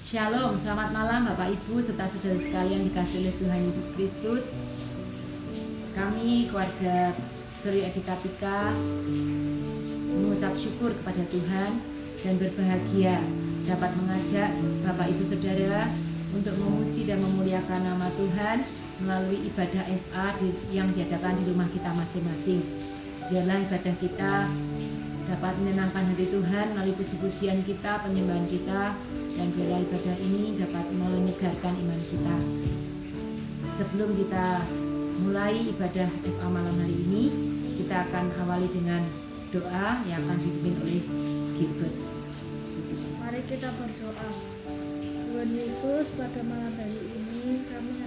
Shalom, selamat malam Bapak Ibu serta saudara sekalian dikasihi oleh Tuhan Yesus Kristus. Kami keluarga Surya Edikatika mengucap syukur kepada Tuhan dan berbahagia dapat mengajak Bapak Ibu Saudara untuk memuji dan memuliakan nama Tuhan melalui ibadah FA yang diadakan di rumah kita masing-masing. Biarlah ibadah kita dapat menyenangkan hati Tuhan melalui puji-pujian kita, penyembahan kita, dan biarlah ibadah ini dapat menyegarkan iman kita. Sebelum kita mulai ibadah FA malam hari ini, kita akan awali dengan doa yang akan dipimpin oleh Gilbert. Mari kita berdoa. Tuhan Yesus, pada malam hari ini kami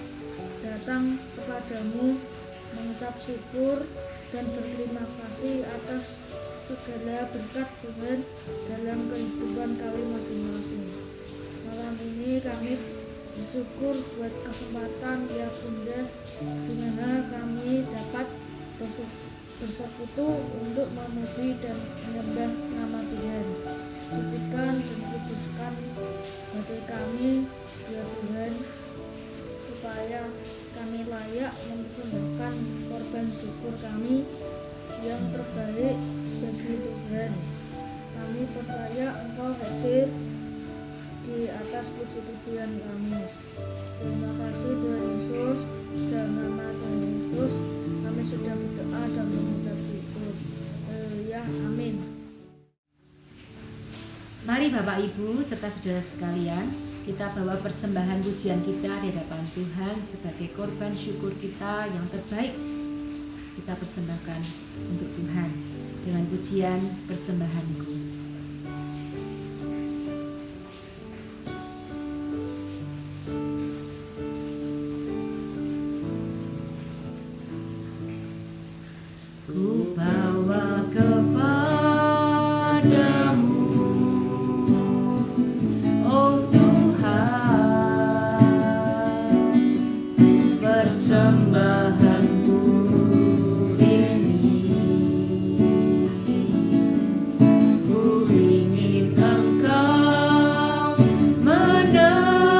datang kepadamu mengucap syukur dan berterima kasih atas segala berkat Tuhan dalam kehidupan kami masing-masing. Malam ini kami bersyukur buat kesempatan yang indah di mana kami dapat bersekutu untuk memuji dan menyembah nama Tuhan. Sucikan dan kuduskan hati kami ya Tuhan, supaya kami layak mempersembahkan korban syukur kami yang terbaik bagi Tuhan. Kami percaya Engkau hadir di atas puji-pujian kami. Terima kasih Tuhan Yesus, dalam nama Tuhan Yesus kami sudah berdoa dan mengucap syukur. Ya, amin. Mari Bapak Ibu serta saudara sekalian, kita bawa persembahan pujian kita di hadapan Tuhan sebagai korban syukur kita yang terbaik. Kita persembahkan untuk Tuhan dengan pujian persembahanku. Ku bawa kepadamu, oh Tuhan, persembahanku ini. Ku ingin Engkau menerima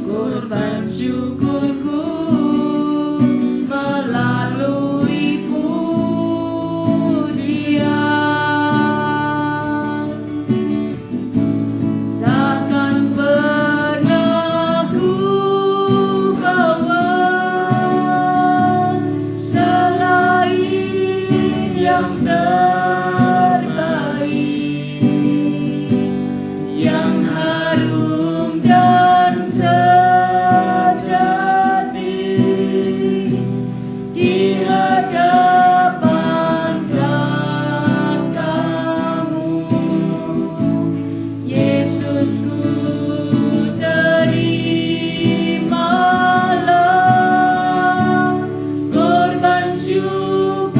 korban syukurku melalui pujian. Takkan pernah ku bawa selain yang terbaik, yang harum dan sejati di hadapan katamu. Yesusku, terimalah korban syukurku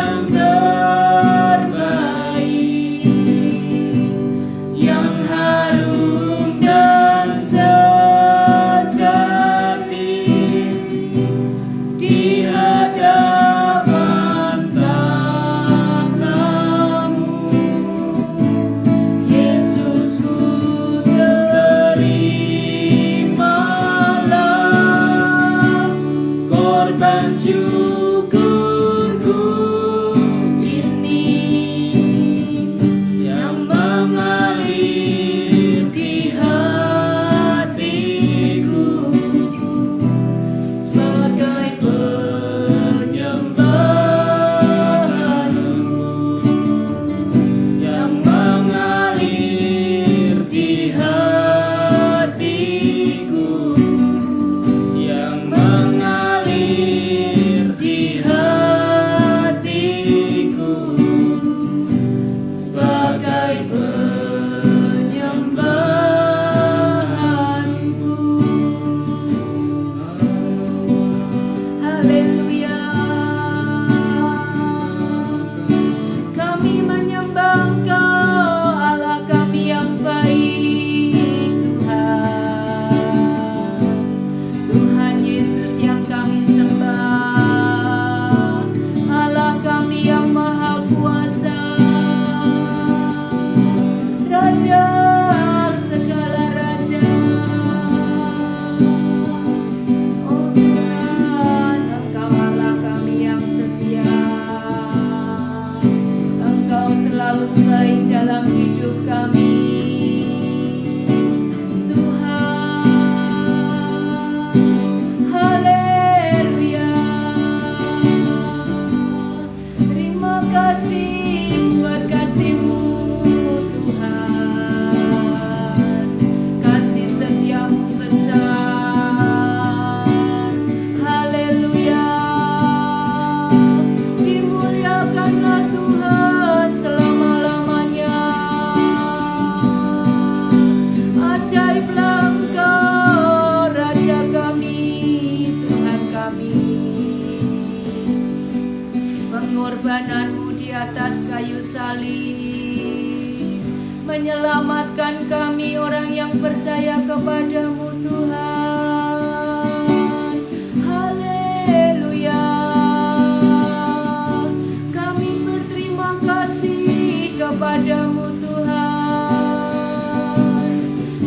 yang terbaik, yang harum dan sejati di hadapan takhtamu. Yesus, ku terimalah korban syukurku ini, yang mengalir di hatiku sebagai penyembahanku, yang mengalir di hatiku, yang mengalir di hatiku sebagai penyembahanku. Haleluya. Kami menyembah Engkau, Allah kami yang baik, Tuhan. Tuhan Yesus yang kami sembah, Allah kami yang maha kuasa, Raja segala raja. Oh Tuhan, Engkau Allah kami yang setia, Engkau selalu baik dalam hidup kami, Tuhan. Haleluya. Terima kasih buat kasih-Mu, Tuhan. Kasih setiamu besar. Haleluya. Dimuliakanlah Tuhan selama-lamanya. Ajaiblah Engkau, Raja kami, Tuhan kami. Pengorbananmu di atas kayu salib menyelamatkan kami orang yang percaya kepadamu, Tuhan. Haleluya. Kami berterima kasih kepadamu, Tuhan.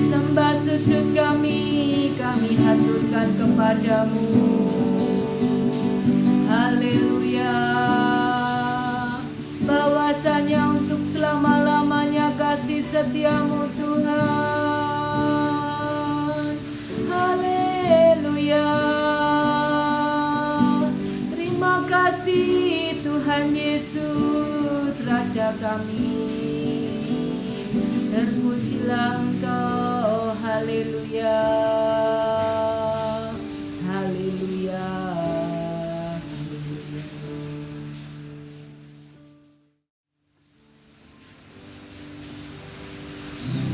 Sembah sujud kami haturkan kepadamu. Haleluya. Bahwasanya untuk selama-lamanya kasih setiamu, Tuhan. Haleluya. Terima kasih Tuhan Yesus, Raja kami. Terpujilah Engkau. Haleluya. Haleluya.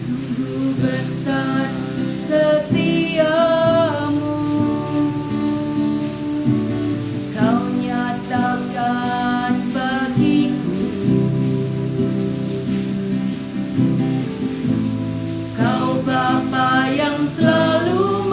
Sungguh besar setiamu, Kau nyatakan bagiku. Kau Bapa yang selalu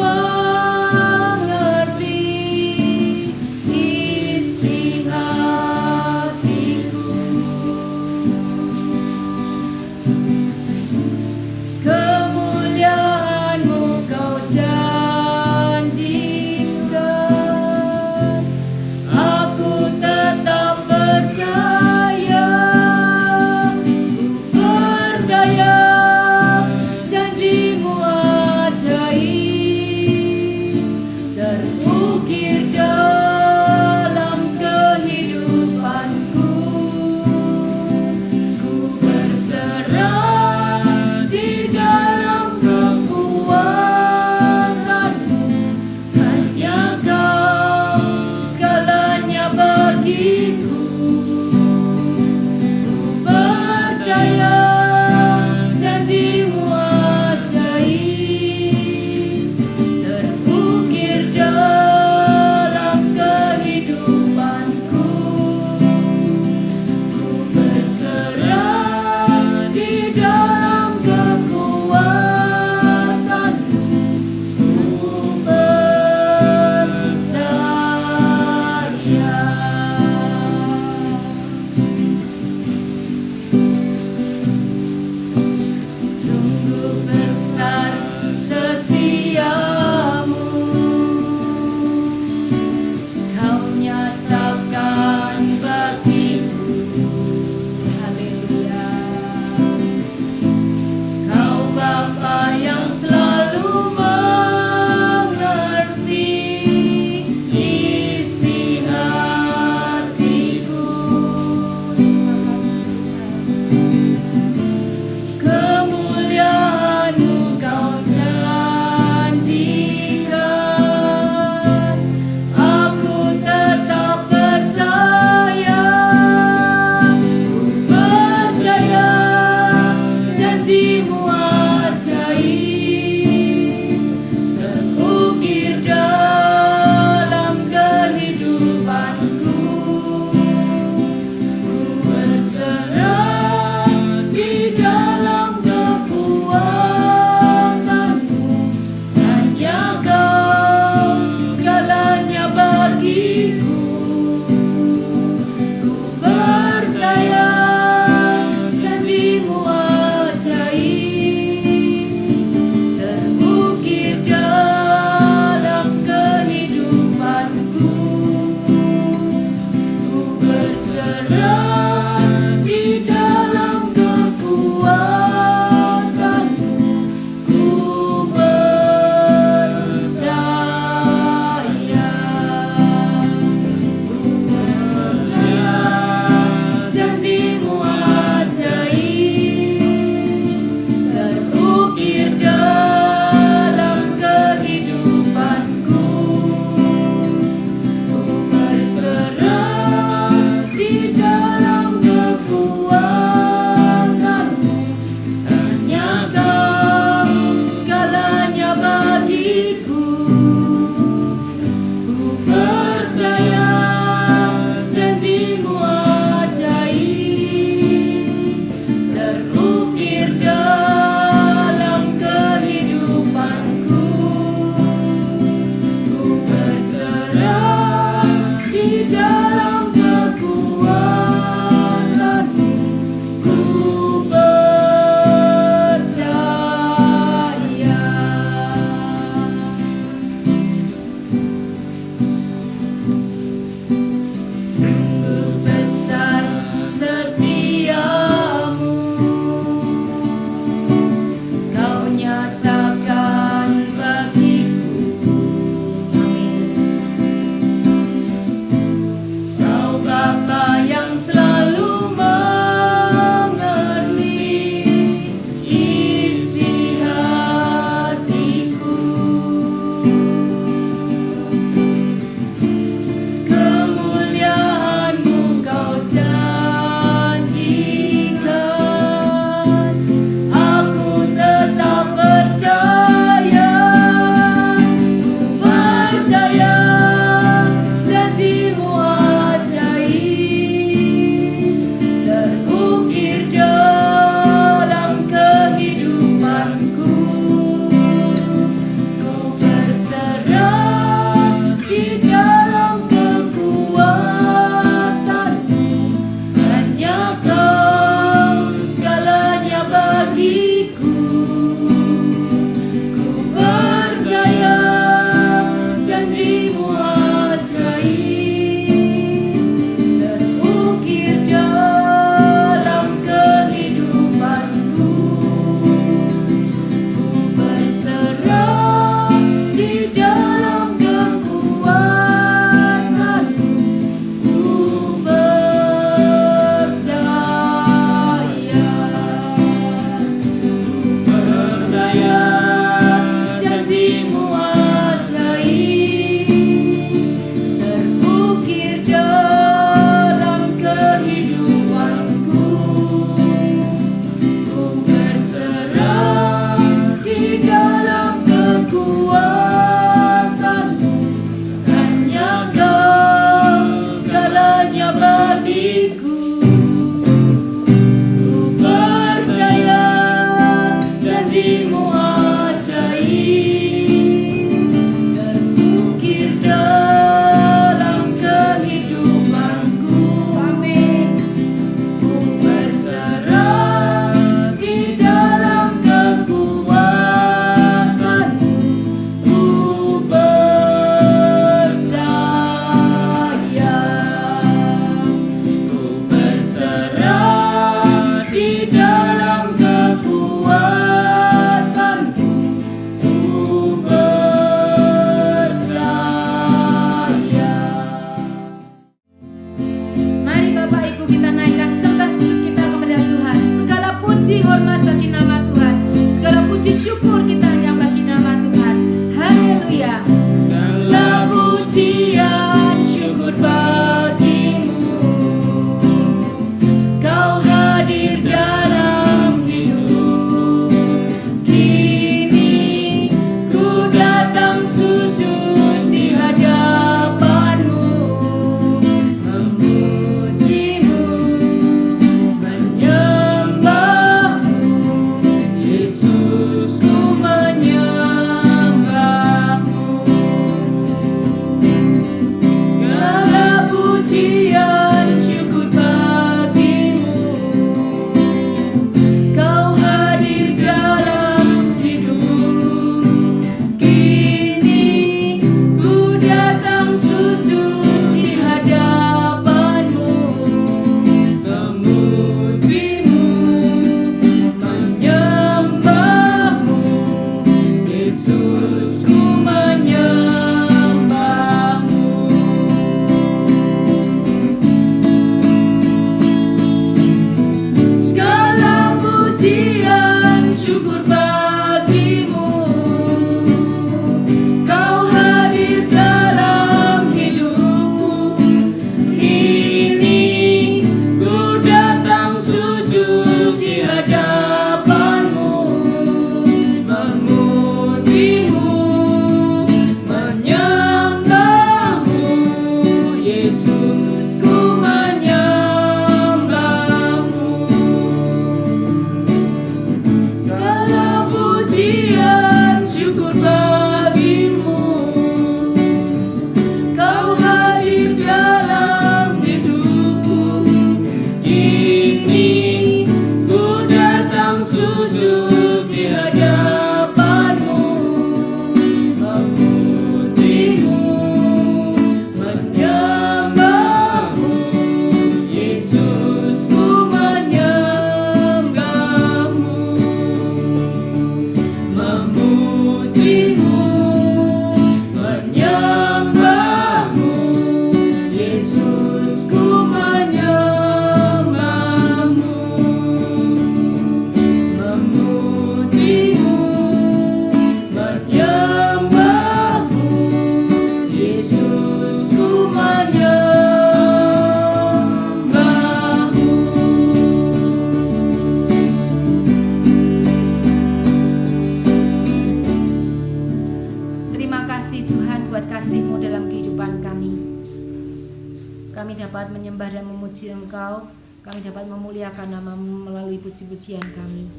dapat menyembah dan memuji Engkau, kami dapat memuliakan nama-Mu melalui puji-pujian kami.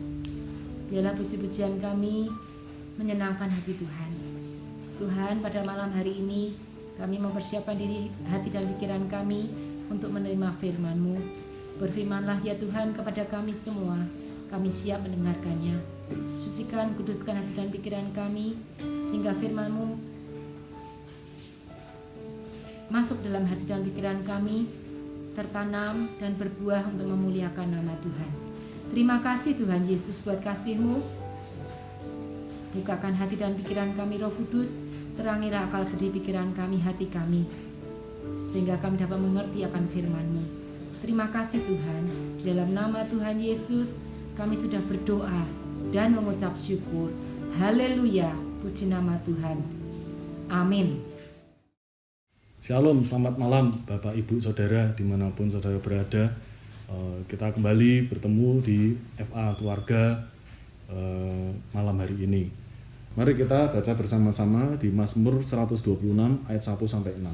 Biarlah puji-pujian kami menyenangkan hati Tuhan. Tuhan, pada malam hari ini kami mempersiapkan diri, hati dan pikiran kami untuk menerima firman-Mu. Berfirmanlah ya Tuhan kepada kami semua, kami siap mendengarkannya. Sucikan, kuduskan hati dan pikiran kami, sehingga firman-Mu masuk dalam hati dan pikiran kami, tertanam dan berbuah untuk memuliakan nama Tuhan. Terima kasih Tuhan Yesus buat kasih-Mu. Bukakan hati dan pikiran kami Roh Kudus, terangilah akal budi pikiran kami, hati kami, sehingga kami dapat mengerti akan firman-Mu. Terima kasih Tuhan, di dalam nama Tuhan Yesus kami sudah berdoa dan mengucap syukur. Haleluya, puji nama Tuhan. Amin. Shalom, selamat malam Bapak Ibu Saudara dimanapun saudara berada. Kita kembali bertemu di FA Keluarga malam hari ini. Mari kita baca bersama-sama di Mazmur 126 ayat 1-6.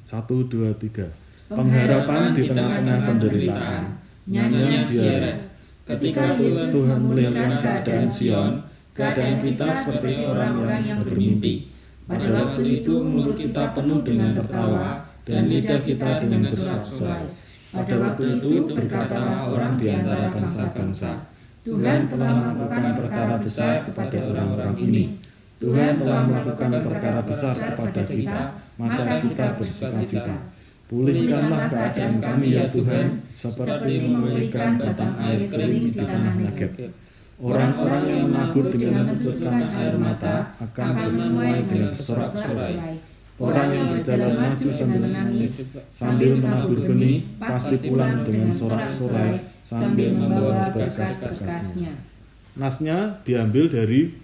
1, 2, 3. Pengharapan di tengah-tengah penderitaan, nyanyian ziarah. Ketika Tuhan memulihkan keadaan Sion, keadaan kita seperti orang-orang yang bermimpi. Pada waktu itu mulut kita penuh dengan tertawa dan lidah kita dengan bersorak-sorai. Pada waktu itu berkatalah orang di antara bangsa-bangsa, Tuhan telah melakukan perkara besar kepada orang-orang ini. Tuhan telah melakukan perkara besar kepada kita, maka kita bersukacita. Pulihkanlah keadaan kami ya Tuhan, seperti memulihkan batang air kering di tanah Negeb. Orang-orang yang menabur dengan mencucurkan air mata akan menuai dengan bersorak-sorai. Orang yang berjalan maju sambil menangis, sambil menabur benih, pasti pulang dengan sorak-sorai sambil membawa berkas-berkasnya. Nasnya diambil dari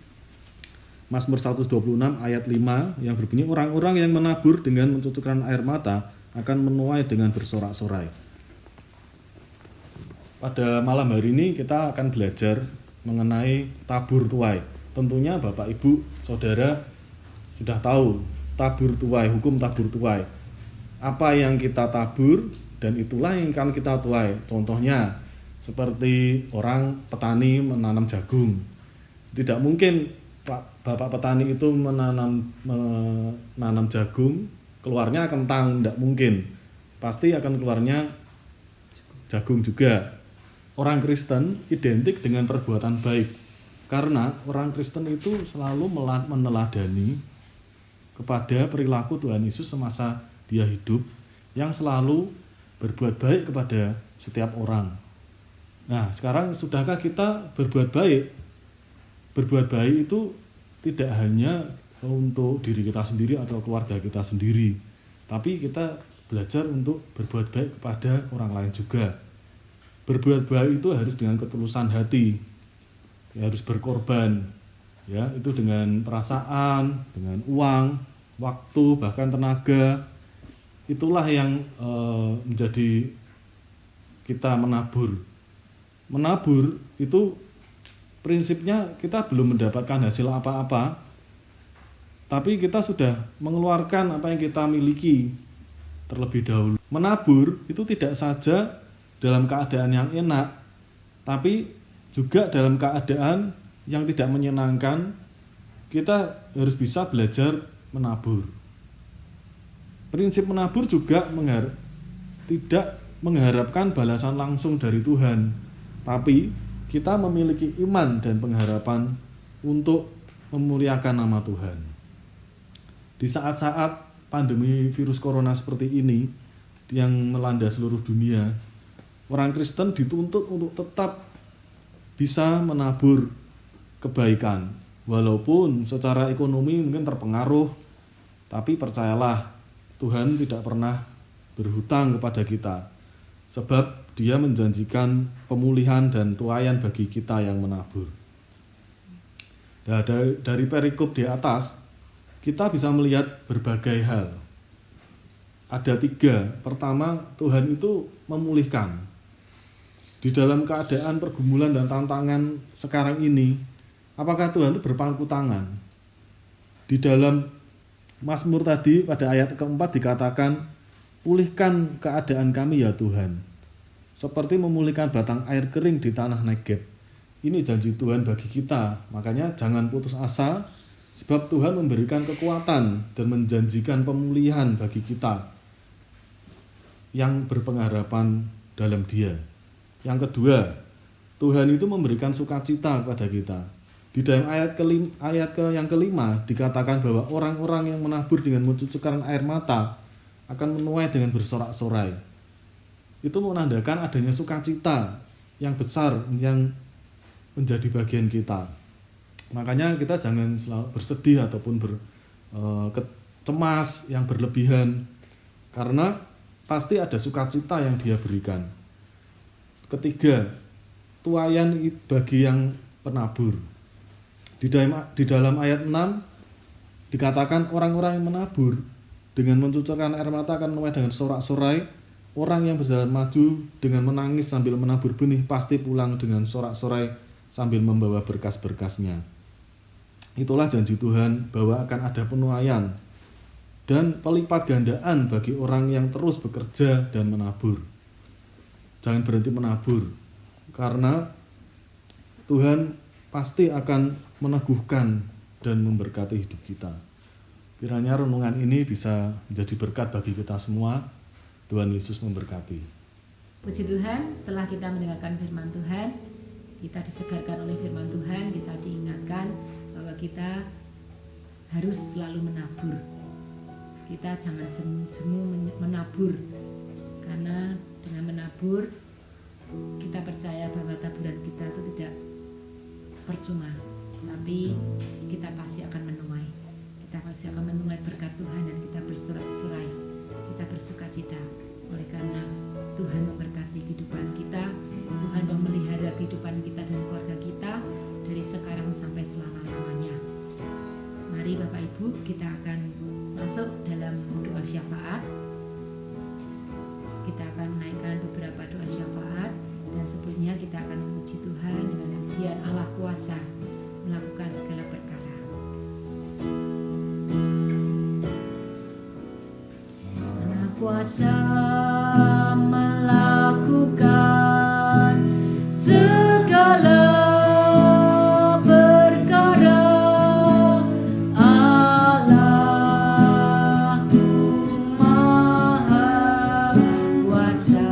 Mazmur 126 ayat 5 yang berbunyi, orang-orang yang menabur dengan mencucurkan air mata akan menuai dengan bersorak-sorai. Pada malam hari ini kita akan belajar mengenai tabur tuai. Tentunya Bapak Ibu Saudara sudah tahu tabur tuai, hukum tabur tuai. Apa yang kita tabur dan itulah yang akan kita tuai. Contohnya seperti orang petani menanam jagung. Tidak mungkin Bapak petani itu menanam jagung, keluarnya kentang, tidak mungkin. Pasti akan keluarnya jagung juga. Orang Kristen identik dengan perbuatan baik, karena orang Kristen itu selalu meneladani kepada perilaku Tuhan Yesus semasa dia hidup, yang selalu berbuat baik kepada setiap orang. Nah, sekarang sudahkah kita berbuat baik? Berbuat baik itu tidak hanya untuk diri kita sendiri atau keluarga kita sendiri, tapi kita belajar untuk berbuat baik kepada orang lain juga. Berbuat baik itu harus dengan ketulusan hati, ya, harus berkorban, ya, itu dengan perasaan, dengan uang, waktu, bahkan tenaga. Itulah yang menjadi kita menabur. Menabur itu prinsipnya kita belum mendapatkan hasil apa-apa, tapi kita sudah mengeluarkan apa yang kita miliki terlebih dahulu. Menabur itu tidak saja dalam keadaan yang enak, tapi juga dalam keadaan yang tidak menyenangkan. Kita harus bisa belajar menabur. Prinsip menabur juga tidak mengharapkan balasan langsung dari Tuhan, tapi kita memiliki iman dan pengharapan untuk memuliakan nama Tuhan. Di saat-saat pandemi virus corona seperti ini yang melanda seluruh dunia, orang Kristen dituntut untuk tetap bisa menabur kebaikan. Walaupun secara ekonomi mungkin terpengaruh, tapi percayalah, Tuhan tidak pernah berhutang kepada kita. Sebab Dia menjanjikan pemulihan dan tuaian bagi kita yang menabur. Nah, dari perikop di atas, kita bisa melihat berbagai hal. Ada 3. Pertama, Tuhan itu memulihkan. Di dalam keadaan pergumulan dan tantangan sekarang ini, apakah Tuhan itu berpangku tangan? Di dalam Mazmur tadi pada ayat keempat dikatakan, pulihkan keadaan kami ya Tuhan, seperti memulihkan batang air kering di tanah Negeb. Ini janji Tuhan bagi kita, makanya jangan putus asa, sebab Tuhan memberikan kekuatan dan menjanjikan pemulihan bagi kita yang berpengharapan dalam Dia. Yang kedua, Tuhan itu memberikan sukacita kepada kita. Di dalam yang kelima dikatakan bahwa orang-orang yang menabur dengan mencucurkan air mata akan menuai dengan bersorak-sorai. Itu menandakan adanya sukacita yang besar yang menjadi bagian kita. Makanya kita jangan selalu bersedih ataupun cemas yang berlebihan, karena pasti ada sukacita yang Dia berikan. Ketiga, tuaian bagi yang penabur. Di dalam ayat 6 dikatakan orang-orang yang menabur dengan mencucurkan air mata akan menuai dengan sorak-sorai. Orang yang berjalan maju dengan menangis sambil menabur benih pasti pulang dengan sorak-sorai sambil membawa berkas-berkasnya. Itulah janji Tuhan bahwa akan ada penuaian dan pelipat gandaan bagi orang yang terus bekerja dan menabur. Jangan berhenti menabur, karena Tuhan pasti akan meneguhkan dan memberkati hidup kita. Kiranya renungan ini bisa menjadi berkat bagi kita semua. Tuhan Yesus memberkati. Puji Tuhan, setelah kita mendengarkan firman Tuhan, kita disegarkan oleh firman Tuhan, kita diingatkan bahwa kita harus selalu menabur. Kita jangan semu menabur, karena dengan menabur kita percaya bahwa taburan kita itu tidak percuma, tapi kita pasti akan menuai. Kita pasti akan menuai berkat Tuhan dan kita bersorak-sorai, kita bersukacita. Oleh karena Tuhan memberkati kehidupan kita, Tuhan memelihara kehidupan kita dan keluarga kita dari sekarang sampai selama-lamanya. Mari Bapak Ibu, kita akan masuk dalam doa syafaat. Kita akan menaikkan beberapa doa syafaat, dan sebelumnya kita akan memuji Tuhan dengan pujian Allah kuasa melakukan segala perkara. Allah kuasa melakukan segala perkara. Allahku Maha Kuasa.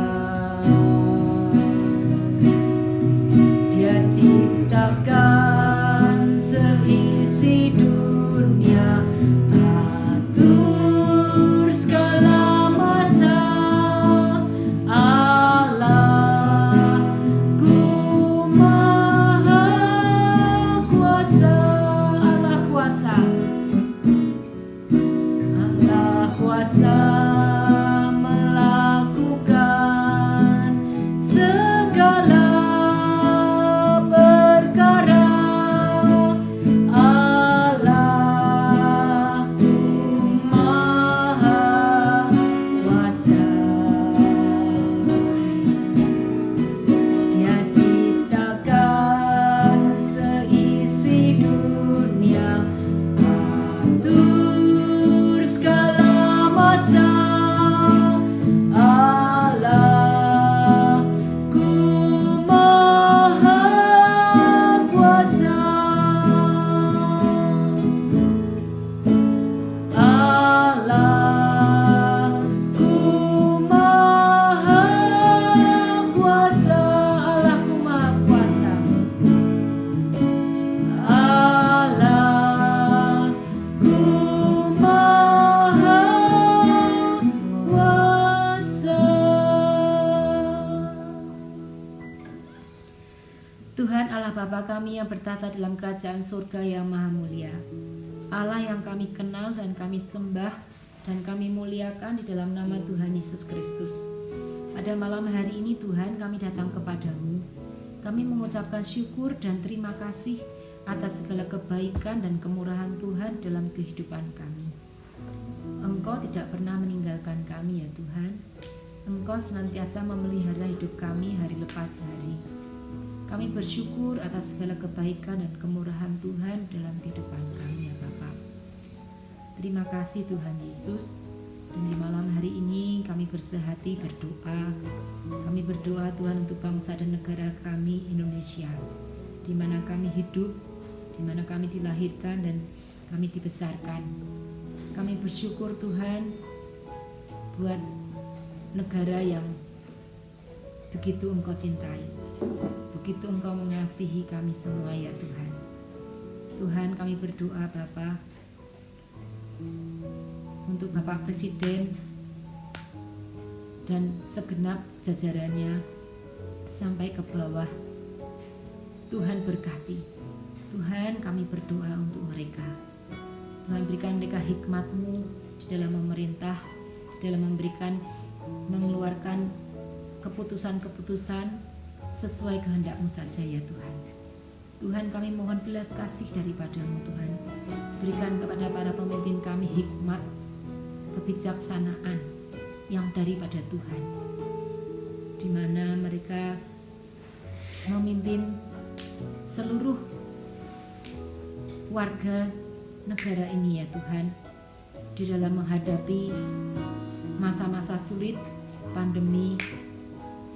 Dia ciptakan seisi dunia, atur segala masa. Allahku Maha Kuasa. Allah kuasa. Allah kuasa melakukan segala perkara. Allahku Maha Kuasa. Dia ciptakan seisi dunia, atur segala masa. Allahku Maha Kuasa. Allahku Maha Kuasa. Allahku Maha Kuasa. Allahku Maha Kuasa. Tuhan Allah Bapa kami yang bertata dalam kerajaan surga yang maha mulia, Allah yang kami kenal dan kami sembah dan kami muliakan di dalam nama Tuhan Yesus Kristus. Pada malam hari ini Tuhan, kami datang kepadamu. Kami mengucapkan syukur dan terima kasih atas segala kebaikan dan kemurahan Tuhan dalam kehidupan kami. Engkau tidak pernah meninggalkan kami ya Tuhan. Engkau senantiasa memelihara hidup kami hari lepas hari. Kami bersyukur atas segala kebaikan dan kemurahan Tuhan dalam kehidupan kami ya Bapa. Terima kasih Tuhan Yesus. Dan di malam hari ini kami bersehati berdoa. Kami berdoa Tuhan untuk bangsa dan negara kami Indonesia, di mana kami hidup, di mana kami dilahirkan dan kami dibesarkan. Kami bersyukur Tuhan buat negara yang begitu Engkau cintai, begitu Engkau mengasihi kami semua ya Tuhan. Tuhan, kami berdoa Bapa untuk Bapak Presiden dan segenap jajarannya sampai ke bawah. Tuhan berkati. Tuhan, kami berdoa untuk mereka. Tuhan, berikan mereka hikmat-Mu di dalam memerintah, di dalam mengeluarkan keputusan-keputusan sesuai kehendak-Mu saja ya Tuhan. Tuhan, kami mohon belas kasih daripada-Mu Tuhan. Berikan kepada para pemimpin kami hikmat, kebijaksanaan yang daripada Tuhan, di mana mereka memimpin seluruh warga negara ini ya Tuhan, di dalam menghadapi masa-masa sulit pandemi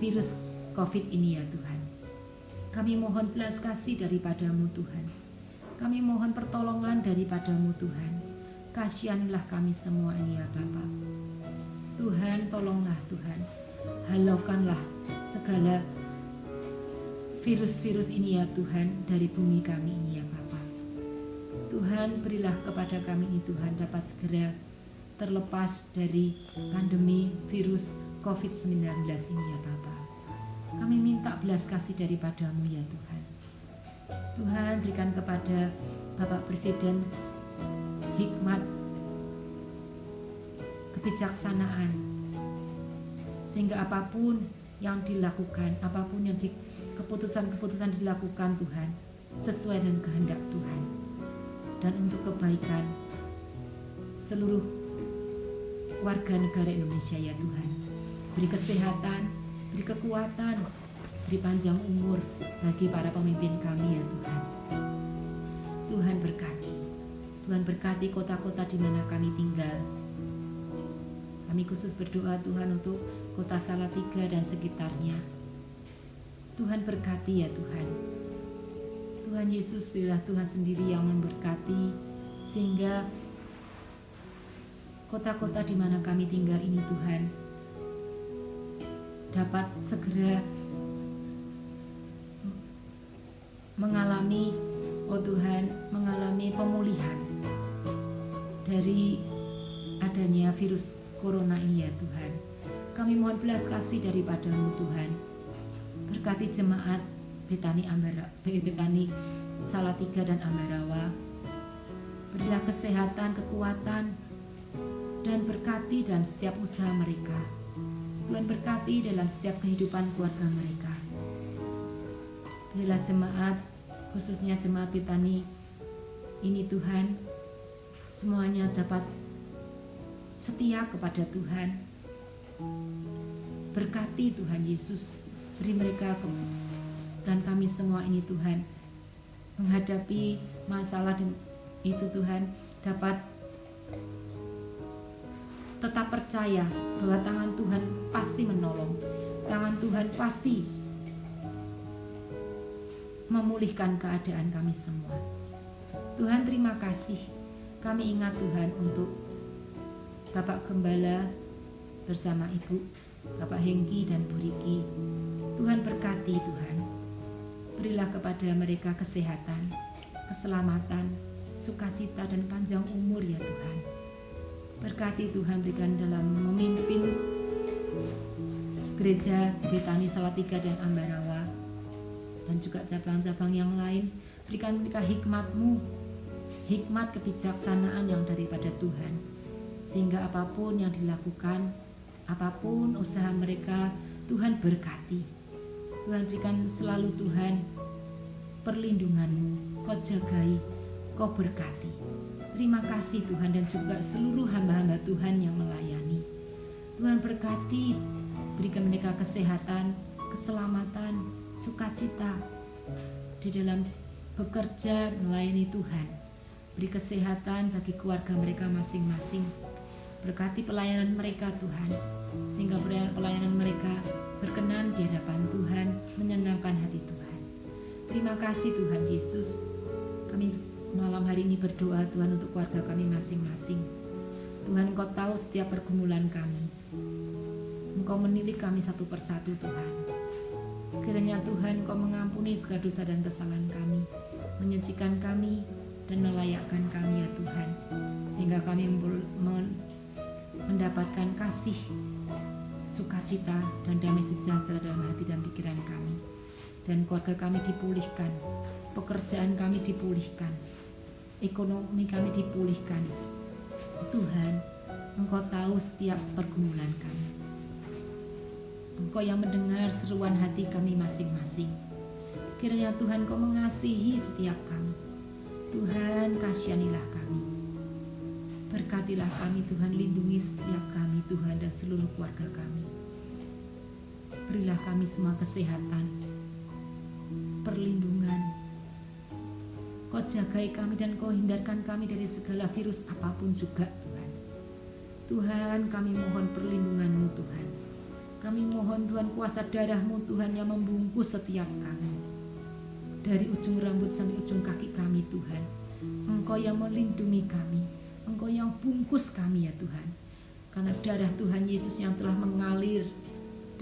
virus COVID ini ya Tuhan. Kami mohon belas kasih daripada-Mu Tuhan. Kami mohon pertolongan daripada-Mu Tuhan. Kasihanilah kami semua ini ya Bapa. Tuhan, tolonglah Tuhan. Halaukanlah segala virus-virus ini ya Tuhan dari bumi kami ini ya Bapa. Tuhan, berilah kepada kami ini Tuhan dapat segera terlepas dari pandemi virus COVID-19 ini ya Bapa. Kami minta belas kasih daripada-Mu ya Tuhan. Tuhan, berikan kepada Bapak Presiden hikmat, kebijaksanaan, sehingga apapun yang dilakukan, apapun yang keputusan-keputusan dilakukan Tuhan, sesuai dengan kehendak Tuhan dan untuk kebaikan seluruh warga negara Indonesia ya Tuhan. Beri kesehatan, beri kekuatan, beri panjang umur bagi para pemimpin kami ya Tuhan. Tuhan berkati. Tuhan berkati kota-kota di mana kami tinggal. Kami khusus berdoa Tuhan untuk kota Salatiga dan sekitarnya. Tuhan berkati ya Tuhan. Tuhan Yesus, biarlah Tuhan sendiri yang memberkati sehingga kota-kota di mana kami tinggal ini Tuhan dapat segera mengalami pemulihan dari adanya virus corona ini ya Tuhan. Kami mohon belas kasih daripada-Mu Tuhan. Berkati jemaat Betani Salatiga dan Ambarawa. Berilah kesehatan, kekuatan, dan berkati dalam setiap usaha mereka. Tuhan berkati dalam setiap kehidupan keluarga mereka. Berilah jemaat, khususnya jemaat Betani ini Tuhan, semuanya dapat setia kepada Tuhan. Berkati Tuhan Yesus, beri mereka dan kami semua ini Tuhan menghadapi masalah itu Tuhan dapat tetap percaya bahwa tangan Tuhan pasti menolong, tangan Tuhan pasti memulihkan keadaan kami semua. Tuhan, terima kasih. Kami ingat Tuhan untuk Bapak Gembala bersama Ibu Bapak Hengki dan Bu Riki. Tuhan berkati Tuhan. Berilah kepada mereka kesehatan, keselamatan, sukacita dan panjang umur ya Tuhan. Berkati Tuhan, berikan dalam memimpin gereja Betani Salatiga dan Ambarawa dan juga cabang-cabang yang lain. Berikan mereka hikmat-Mu, hikmat kebijaksanaan yang daripada Tuhan, sehingga apapun yang dilakukan, apapun usaha mereka, Tuhan berkati. Tuhan, berikan selalu Tuhan perlindungan-Mu, Kau jagai, Kau berkati. Terima kasih Tuhan, dan juga seluruh hamba-hamba Tuhan yang melayani. Tuhan berkati, berikan mereka kesehatan, keselamatan, sukacita di dalam bekerja melayani Tuhan. Beri kesehatan bagi keluarga mereka masing-masing. Berkati pelayanan mereka Tuhan, sehingga pelayanan mereka berkenan di hadapan Tuhan, menyenangkan hati Tuhan. Terima kasih Tuhan Yesus. Kami malam hari ini berdoa Tuhan untuk keluarga kami masing-masing. Tuhan, Engkau tahu setiap pergumulan kami. Engkau menilik kami satu persatu Tuhan. Kiranya Tuhan Engkau mengampuni segala dosa dan kesalahan kami, menyucikan kami dan melayakkan kami ya Tuhan, sehingga kami mendapatkan kasih, sukacita dan damai sejahtera dalam hati dan pikiran kami. Dan keluarga kami dipulihkan, pekerjaan kami dipulihkan, ekonomi kami dipulihkan. Tuhan, Engkau tahu setiap pergumulan kami. Engkau yang mendengar seruan hati kami masing-masing. Kiranya Tuhan Engkau mengasihi setiap kami. Tuhan, kasihanilah kami. Berkatilah kami Tuhan, lindungi setiap kami Tuhan dan seluruh keluarga kami. Berilah kami semua kesehatan, perlindungan. Kau jagai kami dan Kau hindarkan kami dari segala virus apapun juga Tuhan. Tuhan, kami mohon perlindungan-Mu Tuhan. Kami mohon Tuhan kuasa darah-Mu Tuhan yang membungkus setiap kami. Dari ujung rambut sampai ujung kaki kami Tuhan. Engkau yang melindungi kami. Engkau yang bungkus kami ya Tuhan. Karena darah Tuhan Yesus yang telah mengalir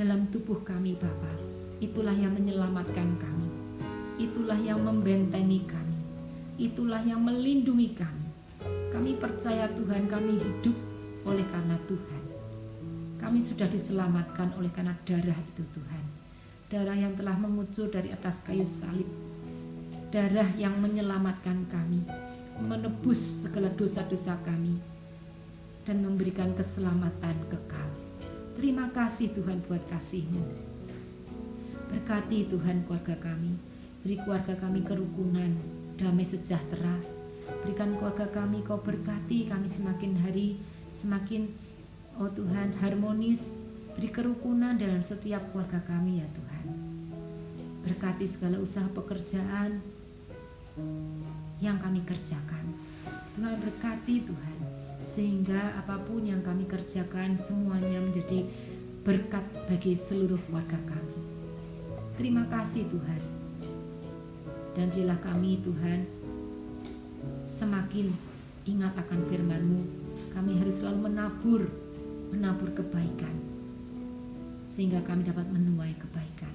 dalam tubuh kami Bapa, itulah yang menyelamatkan kami. Itulah yang membentengi kami. Itulah yang melindungi kami. Kami percaya Tuhan, kami hidup oleh karena Tuhan. Kami sudah diselamatkan oleh karena darah itu Tuhan. Darah yang telah mengucur dari atas kayu salib. Darah yang menyelamatkan kami, menebus segala dosa-dosa kami, dan memberikan keselamatan kekal. Terima kasih Tuhan buat kasih-Mu. Berkati Tuhan keluarga kami. Beri keluarga kami kerukunan, damai sejahtera. Berikan keluarga kami, Kau berkati kami semakin hari semakin, oh Tuhan, harmonis. Beri kerukunan dalam setiap keluarga kami ya Tuhan. Berkati segala usaha pekerjaan yang kami kerjakan. Tuhan, berkati Tuhan, sehingga apapun yang kami kerjakan semuanya menjadi berkat bagi seluruh keluarga kami. Terima kasih Tuhan. Dan berilah kami Tuhan semakin ingat akan firman-Mu. Kami harus selalu menabur kebaikan, sehingga kami dapat menuai kebaikan.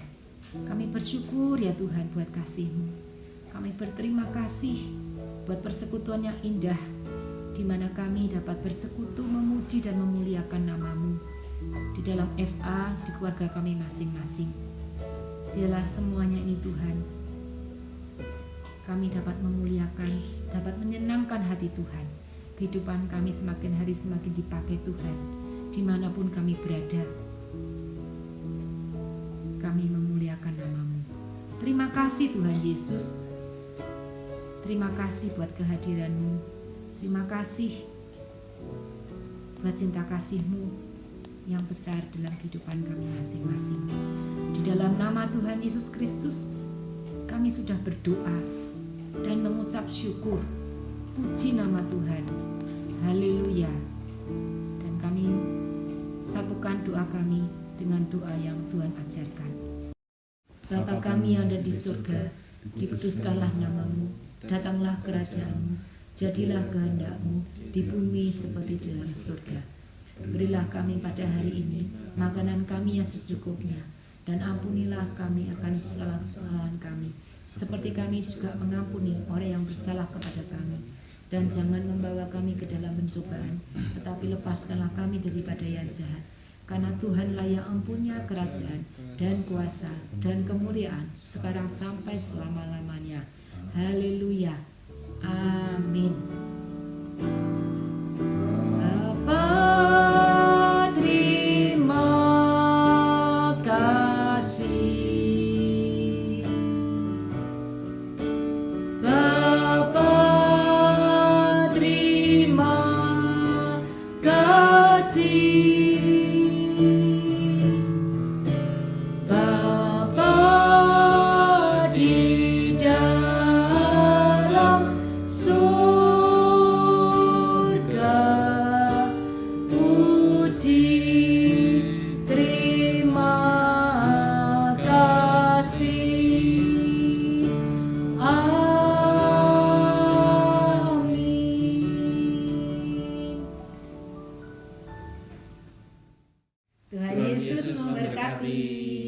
Kami bersyukur ya Tuhan buat kasih-Mu. Kami berterima kasih buat persekutuan yang indah, di mana kami dapat bersekutu, memuji dan memuliakan nama-Mu di dalam FA, di keluarga kami masing-masing. Biarlah semuanya ini Tuhan, kami dapat memuliakan, dapat menyenangkan hati Tuhan. Kehidupan kami semakin hari semakin dipakai Tuhan, dimanapun kami berada. Kami memuliakan nama-Mu. Terima kasih Tuhan Yesus. Terima kasih buat kehadiran-Mu. Terima kasih buat cinta kasih-Mu yang besar dalam kehidupan kami masing-masing. Di dalam nama Tuhan Yesus Kristus, kami sudah berdoa dan mengucap syukur. Puji nama Tuhan. Haleluya. Dan kami satukan doa kami dengan doa yang Tuhan ajarkan. Bapa kami yang ada di surga, dikuduskanlah nama-Mu. Datanglah kerajaan-Mu, jadilah kehendak-Mu di bumi seperti di dalam surga. Berilah kami pada hari ini makanan kami yang secukupnya, dan ampunilah kami akan kesalahan kami, seperti kami juga mengampuni orang yang bersalah kepada kami. Dan jangan membawa kami ke dalam pencobaan, tetapi lepaskanlah kami daripada yang jahat. Karena Tuhanlah yang empunya kerajaan dan kuasa dan kemuliaan sekarang sampai selama-lamanya. Haleluya. Amin. Bapa, terima kasih. Bapa, terima kasih. Di dalam surga memberkati.